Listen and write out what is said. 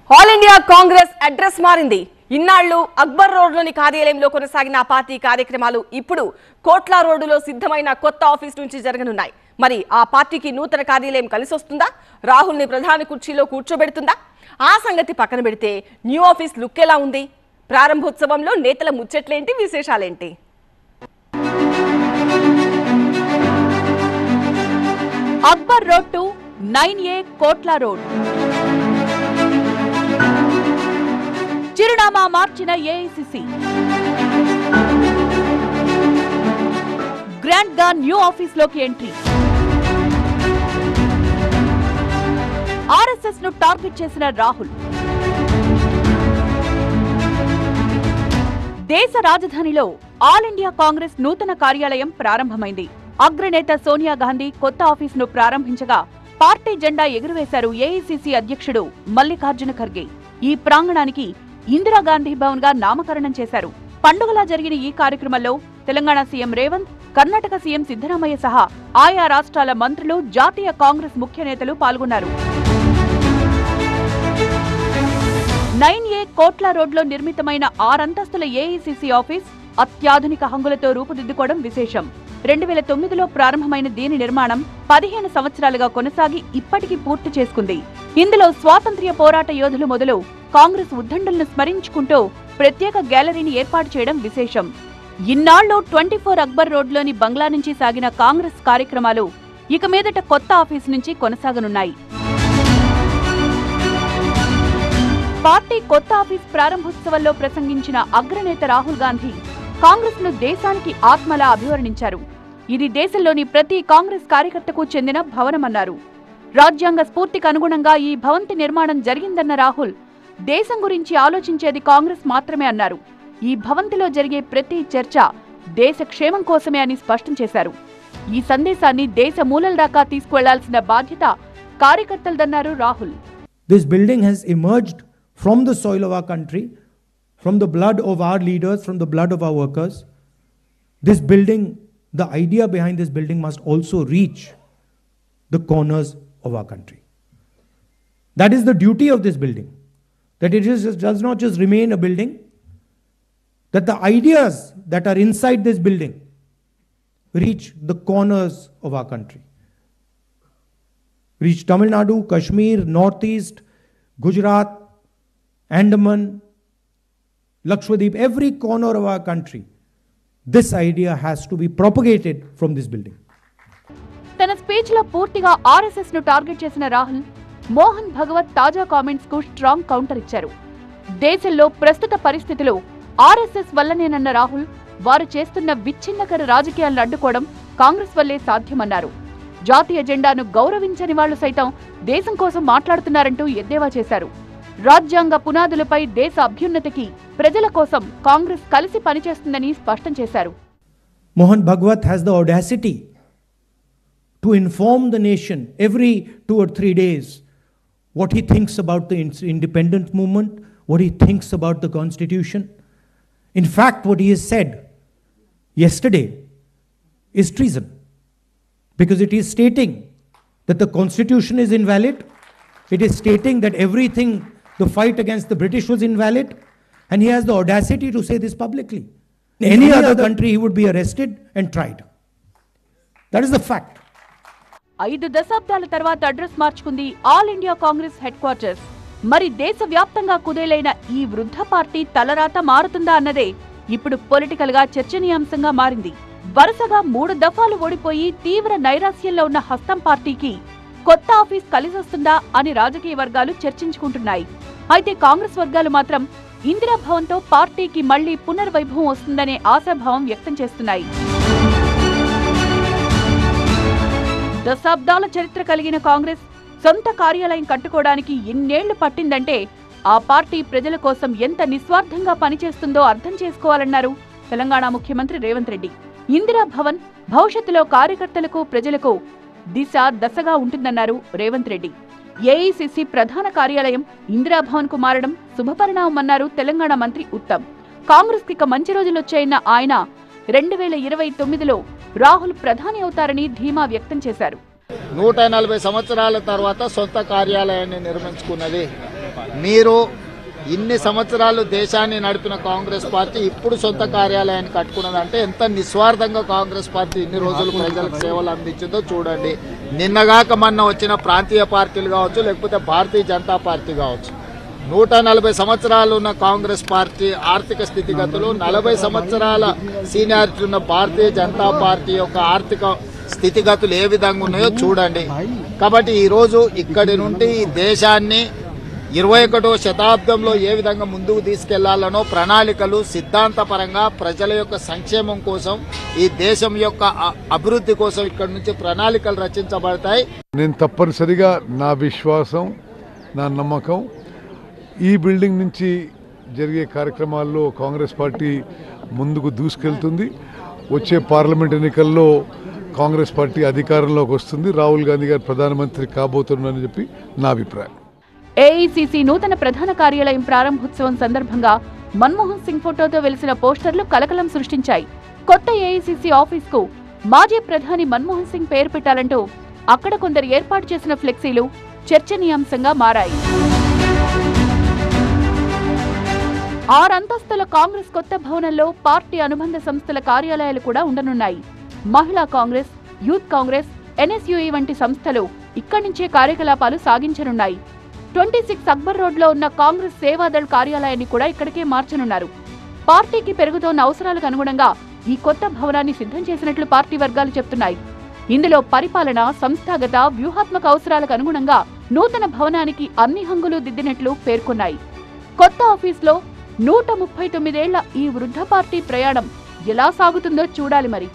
All India Congress address మారింది. ఇన్నాళ్లు అక్బర్ రోడ్లోని కార్యాలయంలో కొనసాగిన ఆ పార్టీ కార్యక్రమాలు ఇప్పుడు కోట్ల రోడ్డులో సిద్ధమైన కొత్త ఆఫీస్ నుంచి జరగనున్నాయి. మరి ఆ పార్టీకి నూతన కార్యాలయం కలిసొస్తుందా? రాహుల్ ని ప్రధాన కుర్చీలో కూర్చోబెడుతుందా? ఆ సంగతి పక్కన పెడితే న్యూ ఆఫీస్ లుక్ ఎలా ఉంది? ప్రారంభోత్సవంలో నేతల ముచ్చట్లేంటి, విశేషాలేంటి? అక్బర్ రోడ్ టు 9A కోట్ల రోడ్. చిరునామా మార్చిన ఏఐసిసి. గ్రాండ్ గా న్యూ ఆఫీస్ లోకి ఎంట్రీ. ఆర్ఎస్ఎస్ ను టార్గెట్ చేసిన రాహుల్. దేశ రాజధానిలో ఆల్ ఇండియా కాంగ్రెస్ నూతన కార్యాలయం ప్రారంభమైంది. అగ్రనేత సోనియా గాంధీ కొత్త ఆఫీస్ ను ప్రారంభించగా పార్టీ జెండా ఎగురవేశారు ఏఐసిసి అధ్యక్షుడు మల్లికార్జున ఖర్గే. ఈ ప్రాంగణానికి ఇందిరాగాంధీ భవన్ గా నామకరణం చేశారు. పండుగలా జరిగిన ఈ కార్యక్రమంలో తెలంగాణ సీఎం రేవంత్, కర్ణాటక సీఎం సిద్ధరామయ్య సహా ఆయా రాష్ట్రాల మంత్రులు, జాతీయ కాంగ్రెస్ ముఖ్య నేతలు పాల్గొన్నారు. 9A కోట్ల రోడ్లో నిర్మితమైన 6 అంతస్తుల ఏఐసిసి ఆఫీస్ అత్యాధునిక హంగులతో రూపుదిద్దుకోవడం విశేషం. 2009లో ప్రారంభమైన దీని నిర్మాణం 15 సంవత్సరాలుగా కొనసాగి ఇప్పటికీ పూర్తి చేసుకుంది. ఇందులో స్వాతంత్ర్య పోరాట యోధులు మొదలు కాంగ్రెస్ ఉద్దండులను స్మరించుకుంటూ ప్రత్యేక గ్యాలరీని ఏర్పాటు చేయడం విశేషం. ఇన్నాళ్లు 24 అక్బర్ రోడ్లోని బంగ్లా నుంచి సాగిన కాంగ్రెస్ కార్యక్రమాలు ఇక మీదట కొత్త ఆఫీస్ నుంచి కొనసాగనున్నాయి. పార్టీ కొత్త ఆఫీస్ ప్రారంభోత్సవంలో ప్రసంగించిన అగ్రనేత రాహుల్ గాంధీ కాంగ్రెస్ ను దేశానికి ఆత్మలా అభివర్ణించారు. ఇది దేశంలోని ప్రతి కాంగ్రెస్ కార్యకర్తకు చెందిన భవనమన్నారు. రాజ్యాంగ స్ఫూర్తికి అనుగుణంగా ఈ భవంతి నిర్మాణం జరిగిందన్న రాహుల్ దేశం గురించి ఆలోచించేది కాంగ్రెస్ మాత్రమే అన్నారు. ఈ భవంతిలో జరిగే ప్రతి చర్చ దేశ క్షేమం కోసమే అని స్పష్టం చేశారు. ఈ సందేశాన్ని దేశ మూలల దాకా తీసుకువెళ్లాల్సిన బాధ్యత కార్యకర్తలదన్నారు Rahul. This building has emerged from the soil of our country, from the blood of our leaders, from the blood of our workers. This building, the idea behind this building must also reach the corners of our country. That is the duty of this building. That it does not just remain a building, that the ideas that are inside this building reach the corners of our country. Reach Tamil Nadu, Kashmir, Northeast, Gujarat, Andaman, Lakshadweep, every corner of our country. This idea has to be propagated from this building. తన speech లో పూర్తిగా RSS ను target చేసిన రాహుల్ మోహన్ భగవత్ తాజా comments కు strong counter ఇచ్చారు. దేశంలో ప్రస్తుత పరిస్థితులు ఆర్ఎస్ఎస్ వల్లనేనన్న రాహుల్ వారు చేస్తున్న విచ్ఛిన్నకర రాజకీయాలను అడ్డుకోవడం కాంగ్రెస్ వల్లే సాధ్యమన్నారు. జాతీయ జెండాను గౌరవించని వాళ్లు సైతం దేశం కోసం మాట్లాడుతున్నారంటూ ఎద్దేవా చేశారు. రాజ్యాంగ పునాదులపై దేశ అభ్యున్నతికి ప్రజల కోసం కాంగ్రెస్ కలిసి పనిచేస్తుందని స్పష్టం చేశారు. Mohan Bhagwat has the audacity to inform the nation every 2 or 3 days what he thinks about the independence movement, what he thinks about the constitution. In fact, what he has said yesterday is treason, because it is stating that the constitution is invalid. It is stating that everything, the fight against the British was invalid, and he has the audacity to say this publicly. In any other country, he would be arrested and tried. That is the fact. 5 దశాబ్దాల తర్వాత address మార్చుకుంది all India Congress headquarters. మరి దేశవ్యాప్తంగా కుదేలైన ఈ వృద్ధ party తలరాత మారుతుందా అన్నదే ఇప్పుడు పొలిటికల్ గా చర్చనీయాంశంగా మారింది. వరుసగా 3 దఫాలు ఓడిపోయి తీవ్ర నైరాశ్యంలో ఉన్న హస్తం పార్టీకి కొత్త ఆఫీస్ కలిసొస్తుందా అని రాజకీయ వర్గాలు చర్చించుకుంటున్నాయి. అయితే కాంగ్రెస్ వర్గాలు మాత్రం ఇందిరా భవన్ తో పార్టీకి మళ్లీ పునర్వైభవం వస్తుందనే ఆశాభావం వ్యక్తం చేస్తున్నాయి. దశాబ్దాల చరిత్ర కలిగిన కాంగ్రెస్ సొంత కార్యాలయం కట్టుకోవడానికి ఎన్నేళ్లు పట్టిందంటే ఆ పార్టీ ప్రజల కోసం ఎంత నిస్వార్థంగా పనిచేస్తుందో అర్థం చేసుకోవాలన్నారు తెలంగాణ ముఖ్యమంత్రి రేవంత్ రెడ్డి. ఇందిరా భవన్ భవిష్యత్తులో కార్యకర్తలకు, ప్రజలకు దిశ దశగా ఉంటుందన్నారు రేవంత్ రెడ్డి. ఏఐసిసి ప్రధాన కార్యాలయం ఇందిరాభవన్ కు మారడం శుభపరిణామమన్నారు తెలంగాణ మంత్రి ఉత్తమ్. కాంగ్రెస్ కి మంచి రోజులొచ్చాయన్న ఆయన 2029లో రాహుల్ ప్రధాని అవుతారని ధీమా వ్యక్తం చేశారు. 140 సంవత్సరాల తర్వాత సొంత కార్యాలయాన్ని నిర్మించుకున్నది మీరు ఇన్ని సంవత్సరాలు దేశాన్ని నడిపిన కాంగ్రెస్ పార్టీ ఇప్పుడు సొంత కార్యాలయాన్ని కట్టుకున్నదంటే ఎంత నిస్వార్థంగా కాంగ్రెస్ పార్టీ ఇన్ని రోజులు ప్రజలకు సేవలు అందించిందో చూడండి. నిన్నగాక మొన్న వచ్చిన ప్రాంతీయ పార్టీలు కావచ్చు, లేకపోతే భారతీయ జనతా పార్టీ కావచ్చు, 140 సంవత్సరాలు ఉన్న కాంగ్రెస్ పార్టీ ఆర్థిక స్థితిగతులు, 40 సంవత్సరాల సీనియారిటీ ఉన్న భారతీయ జనతా పార్టీ యొక్క ఆర్థిక స్థితిగతులు ఏ విధంగా ఉన్నాయో చూడండి. కాబట్టి ఈరోజు ఇక్కడి నుండి ఈ దేశాన్ని 21వ శతాబ్దంలో ఏ విధంగా ముందుకు తీసుకెళ్లాలనో ప్రణాళికలు సిద్ధాంతపరంగా ప్రజల యొక్క సంక్షేమం కోసం, ఈ దేశం యొక్క అభివృద్ధి కోసం ఇక్కడి నుంచి ప్రణాళికలు రచించబడతాయి. నేను తప్పనిసరిగా నా విశ్వాసం, నా నమ్మకం ఈ బిల్డింగ్ నుంచి జరిగే కార్యక్రమాల్లో కాంగ్రెస్ పార్టీ ముందుకు దూసుకెళ్తుంది. వచ్చే పార్లమెంట్ ఎన్నికల్లో కాంగ్రెస్ పార్టీ అధికారంలోకి వస్తుంది. రాహుల్ గాంధీ గారు ప్రధానమంత్రి కాబోతున్నారని చెప్పి నా అభిప్రాయం. ఏఐసీసీ నూతన ప్రధాన కార్యాలయం ప్రారంభోత్సవం సందర్భంగా మన్మోహన్ సింగ్ ఫోటోతో వెలిసిన పోస్టర్లు కలకలం సృష్టించాయి. కొత్త ఏఐసీసీ ఆఫీస్కు మాజీ ప్రధాని మన్మోహన్ సింగ్ పేరు పెట్టాలంటూ అక్కడ కొందరు ఏర్పాటు చేసిన ఫ్లెక్సీలు చర్చనీయాంశంగా మారాయి. 6 అంతస్తుల కాంగ్రెస్ కొత్త భవనంలో పార్టీ అనుబంధ సంస్థల కార్యాలయాలు కూడా ఉండనున్నాయి. మహిళా కాంగ్రెస్, యూత్ కాంగ్రెస్, ఎన్ఎస్యుఐ వంటి సంస్థలు ఇక్కడి నుంచే కార్యకలాపాలు సాగించనున్నాయి. 26 అక్బర్ రోడ్లో ఉన్న కాంగ్రెస్ సేవాదళ్ కార్యాలయాన్ని కూడా ఇక్కడికే మార్చనున్నారు. పార్టీకి పెరుగుతోన్న అవసరాలకు అనుగుణంగా ఈ కొత్త భవనాన్ని సిద్ధం చేసినట్లు పార్టీ వర్గాలు చెప్తున్నాయి. ఇందులో పరిపాలన, సంస్థాగత, వ్యూహాత్మక అవసరాలకు అనుగుణంగా నూతన భవనానికి అన్ని హంగులు దిద్దినట్లు పేర్కొన్నాయి. కొత్త ఆఫీస్లో 139 ఏళ్ల ఈ వృద్ధ పార్టీ ప్రయాణం ఎలా సాగుతుందో చూడాలి మరి.